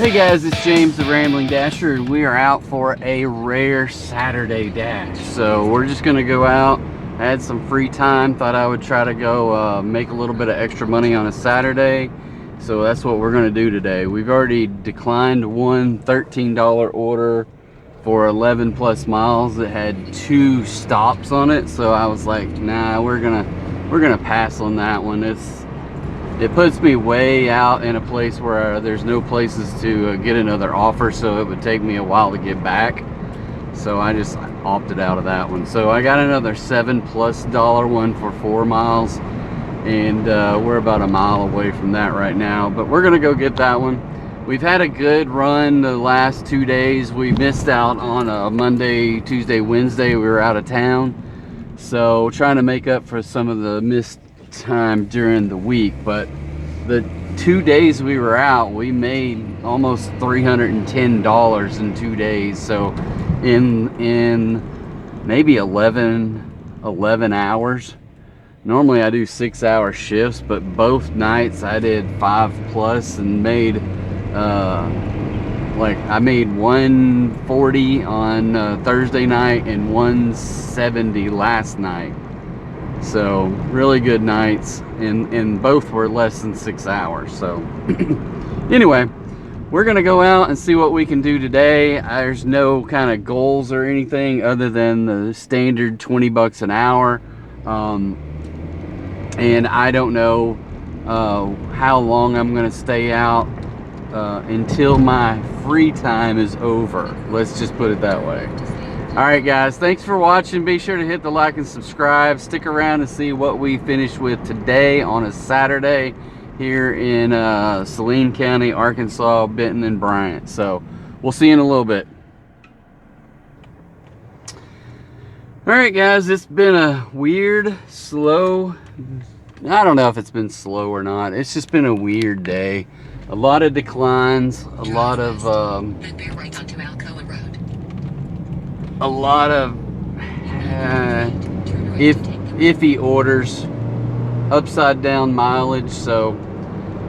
Hey guys, it's James the Rambling Dasher, and we are out for a rare Saturday dash. So we're just gonna go out. I had some free time, thought I would try to go make a little bit of extra money on a Saturday. So that's what we're gonna do today. We've already declined one $13 order for 11 plus miles that had 2 stops on it. So I was like, nah, we're gonna pass on that one. It puts me way out in a place where there's no places to get another offer, so it would take me a while to get back. So I just opted out of that one. So I got another $7+ one for 4 miles, and we're about a mile away from that right now, but we're gonna go get that one. We've had a good run the last 2 days. We missed out on a Monday, Tuesday, Wednesday. We were out of town, so trying to make up for some of the missed time during the week. But the 2 days we were out, we made almost $310 in 2 days. So in maybe 11 hours. Normally I do 6-hour shifts, but both nights I did 5+ and made like I made 140 on Thursday night and 170 last night. So really good nights, and both were less than 6 hours. So anyway, we're gonna go out and see what we can do today. There's no kind of goals or anything other than the standard 20 bucks an hour. And I don't know how long I'm gonna stay out until my free time is over. Let's just put it that way. Alright guys, thanks for watching. Be sure to hit the like and subscribe. Stick around to see what we finish with today on a Saturday here in Saline County, Arkansas, Benton and Bryant. So we'll see you in a little bit. Alright guys, it's been a weird, slow, I don't know if it's been slow or not. It's just been a weird day. A lot of declines, a lot of iffy orders, upside down mileage. So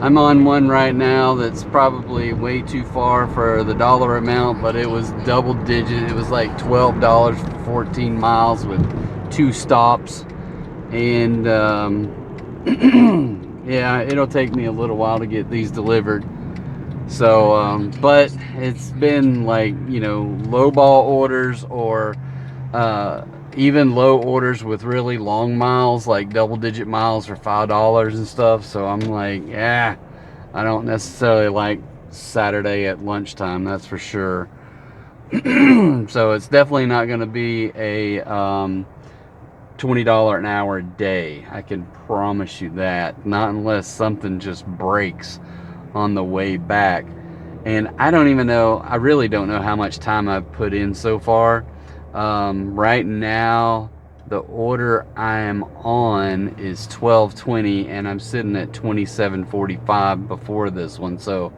I'm on one right now that's probably way too far for the dollar amount, but it was double digit. It was like $12 for 14 miles with 2 stops. And yeah, it'll take me a little while to get these delivered. So but it's been like, you know, low ball orders, or even low orders with really long miles, like double digit miles for $5 and stuff. So I'm like, yeah, I don't necessarily like Saturday at lunchtime, that's for sure. So it's definitely not going to be a $20 an hour day. I can promise you that. Not unless something just breaks on the way back. And I don't even know, I really don't know how much time I've put in so far. Right now the order I am on is 12:20, and I'm sitting at 27:45 before this one, so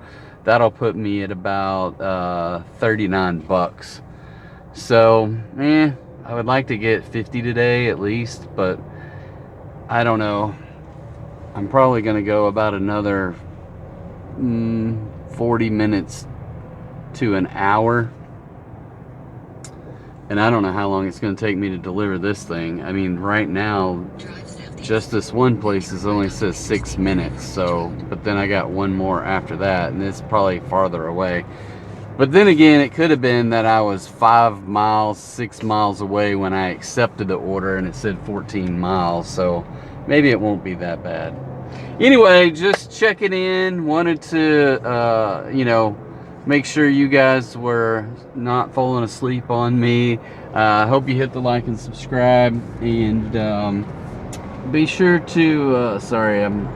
that'll put me at about 39 bucks. So I would like to get 50 today at least, but I don't know. I'm probably gonna go about another 40 minutes to an hour, and I don't know how long it's going to take me to deliver this thing. I mean, right now just this one place is only says 6 minutes, so, but then I got one more after that, and it's probably farther away. But then again, it could have been that I was 5 miles, 6 miles away when I accepted the order and it said 14 miles, so maybe it won't be that bad. Anyway, just checking in. Wanted to, you know, make sure you guys were not falling asleep on me. Hope you hit the like and subscribe, and be sure to, sorry, I'm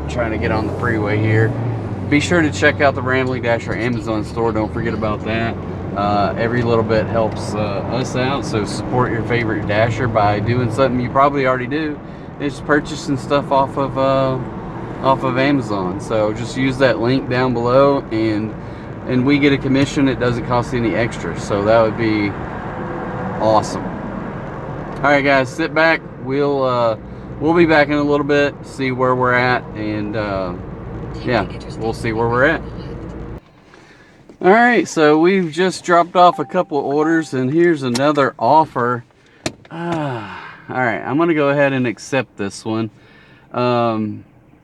trying to get on the freeway here. Be sure to check out the Rambling Dasher Amazon store. Don't forget about that. Every little bit helps us out, so support your favorite Dasher by doing something you probably already do. It's purchasing stuff off of Amazon. So just use that link down below, and we get a commission. It doesn't cost any extra, so that would be awesome. All right guys, sit back. We'll be back in a little bit, see where we're at, and yeah, we'll see where we're at. All right, so we've just dropped off a couple orders, and here's another offer. All right, I'm gonna go ahead and accept this one.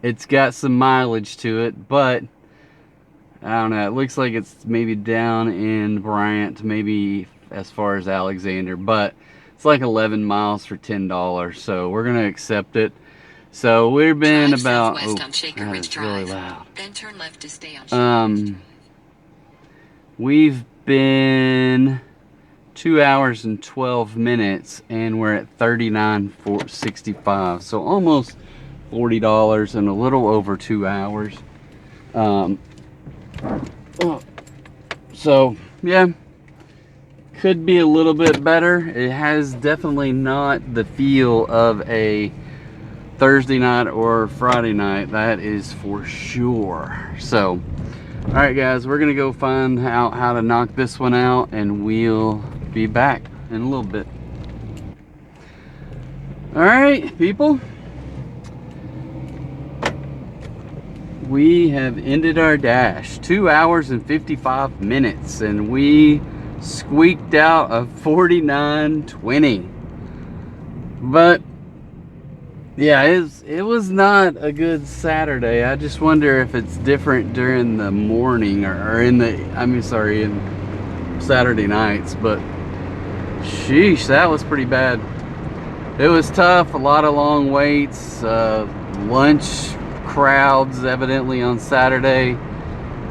It's got some mileage to it, but I don't know. It looks like it's maybe down in Bryant, maybe as far as Alexander, but it's like 11 miles for $10. So we're gonna accept it. So we've been about. Oh, that is really loud. Then turn left to stay on We've been 2 hours and 12 minutes, and we're at $39.65. So almost $40 in a little over 2 hours. So yeah, could be a little bit better. It has definitely not the feel of a Thursday night or Friday night, that is for sure. So all right guys, we're gonna go find out how to knock this one out, and we'll be back in a little bit. All right people, we have ended our dash. 2 hours and 55 minutes, and we squeaked out a 49.20. But yeah, it was not a good Saturday. I just wonder if it's different during the morning or in Saturday nights. But sheesh, that was pretty bad. It was tough, a lot of long waits, lunch crowds evidently on Saturday,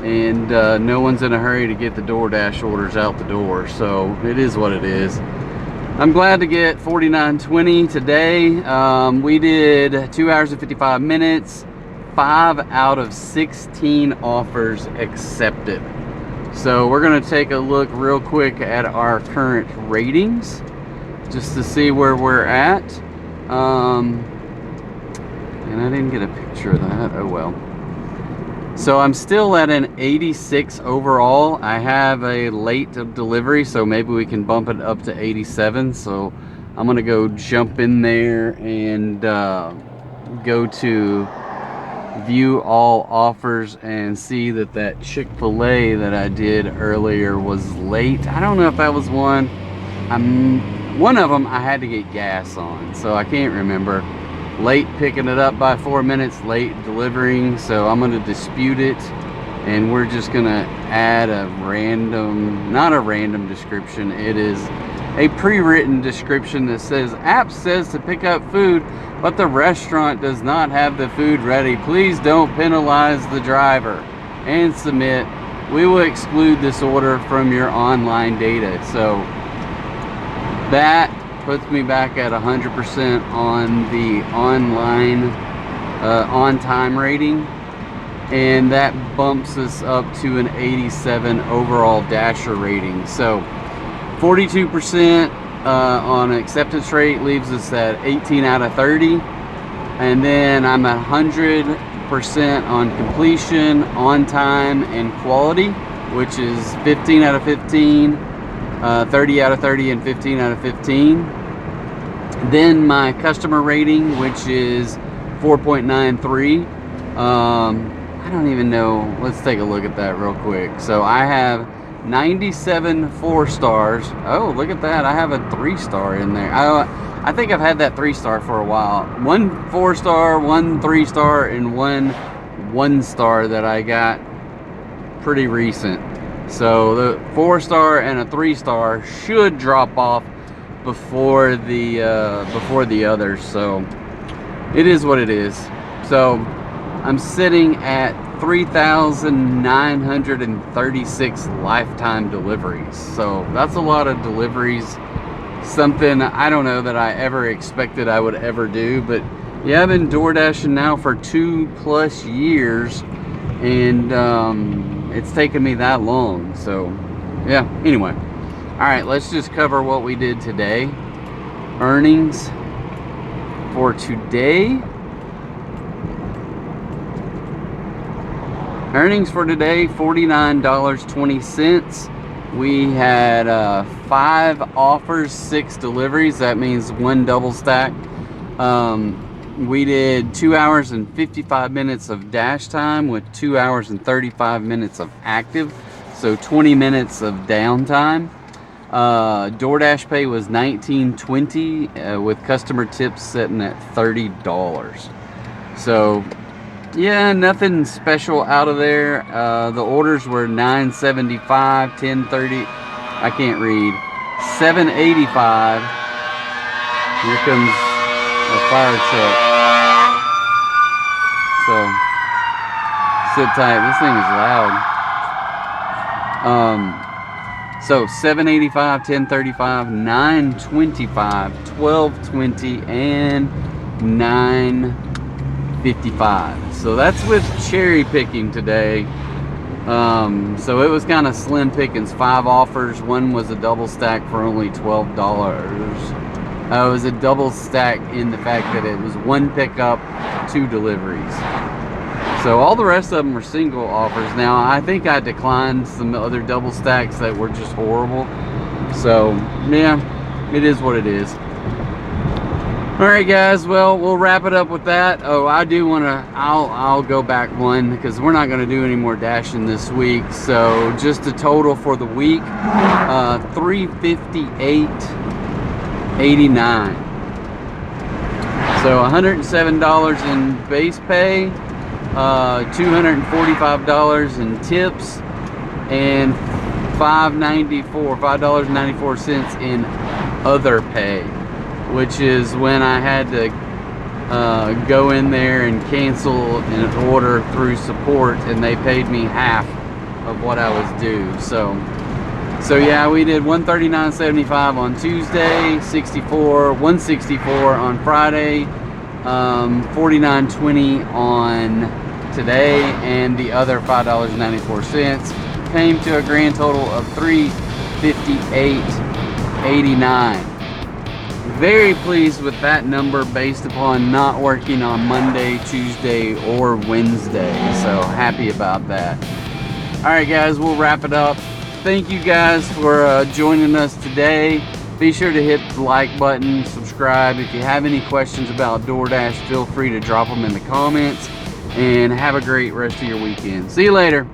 and no one's in a hurry to get the DoorDash orders out the door. So it is what it is. I'm glad to get 49.20 today. We did 2 hours and 55 minutes, 5 out of 16 offers accepted. So we're gonna take a look real quick at our current ratings just to see where we're at. And I didn't get a picture of that, oh well. So I'm still at an 86 overall. I have a late delivery, so maybe we can bump it up to 87. So I'm gonna go jump in there and go to view all offers and see that Chick-fil-A that I did earlier was late. I don't know if that was one. One of them I had to get gas on, so I can't remember. Late picking it up by 4 minutes, late delivering, so I'm going to dispute it, and we're just going to add a random, not a random description, it is a pre-written description that says, app says to pick up food, but the restaurant does not have the food ready. Please don't penalize the driver, and submit. We will exclude this order from your online data. So that puts me back at 100% on the online on-time rating, and that bumps us up to an 87 overall Dasher rating. So 42% on acceptance rate leaves us at 18 out of 30, and then I'm at 100% on completion, on time, and quality, which is 15 out of 15. 30 out of 30 and 15 out of 15. Then my customer rating, which is 4.93. I don't even know. Let's take a look at that real quick. So I have 97 4 stars. Oh, look at that. I have a 3-star in there. I think I've had that 3-star for a while. 1 4-star, 1 3-star, and 1 1-star that I got pretty recent. So the 4-star and a 3-star should drop off before the others. So it is what it is. So I'm sitting at 3,936 lifetime deliveries. So that's a lot of deliveries. Something I don't know that I ever expected I would ever do. But yeah, I've been DoorDashing now for 2+ years, and it's taken me that long. So yeah, anyway, all right, let's just cover what we did today. Earnings for today. Earnings for today, $49.20. We had 5 offers, 6 deliveries. That means 1 double stack. We did 2 hours and 55 minutes of dash time with 2 hours and 35 minutes of active. so 20 minutes of downtime. DoorDash pay was $19.20 with customer tips sitting at $30. So yeah, nothing special out of there. The orders were $9.75, $10.30. I can't read. $7.85. Here comes a fire truck. So sit tight. This thing is loud. So $7.85, $10.35, $9.25, $12.20, and $9.55. So that's with cherry picking today. So it was kind of slim pickings. 5 offers. One was a double stack for only $12. It was a double stack in the fact that it was 1 pickup, 2 deliveries. So all the rest of them were single offers. Now I think I declined some other double stacks that were just horrible. So yeah, it is what it is. Alright guys, well, we'll wrap it up with that. Oh, I do want to, I'll go back one because we're not going to do any more dashing this week. So just a total for the week, $358.89. So $107 in base pay, $245 in tips, and $5.94 in other pay, which is when I had to go in there and cancel an order through support, and they paid me half of what I was due. So yeah, we did $139.75 on Tuesday, $164 on Friday, $49.20 on today, and the other $5.94 came to a grand total of $358.89. Very pleased with that number based upon not working on Monday, Tuesday, or Wednesday. So happy about that. Alright guys, we'll wrap it up. Thank you guys for joining us today. Be sure to hit the like button, subscribe. If you have any questions about DoorDash, feel free to drop them in the comments. And have a great rest of your weekend. See you later.